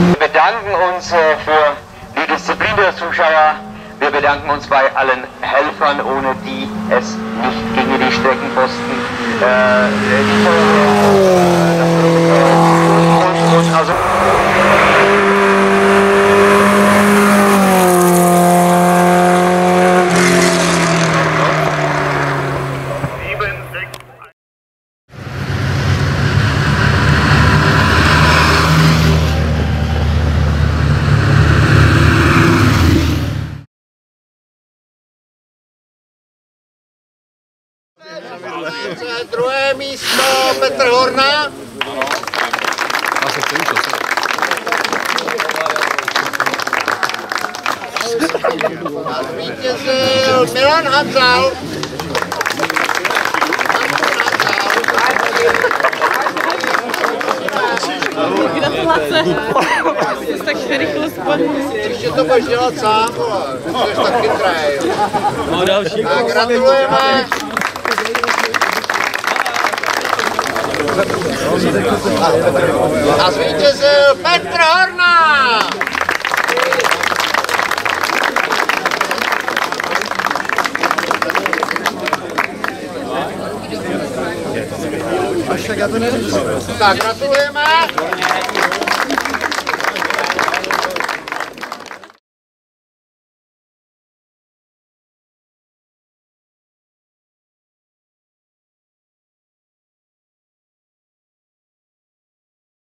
Wir bedanken uns für die Disziplin der Zuschauer. Wir bedanken uns bei allen Helfern, ohne die es nicht ginge, die Streckenposten, die Feuerwehr, und also druhé místo Petr Horna. A zvítězil Milan Hanzal. Gratulace. Jsi tak rychle spadl. Ještě to budeš dělat sám, vole. Jsi tak chytrý. No další. A gratulujeme. A zvítězil Petr Horna! Tak gratulujeme.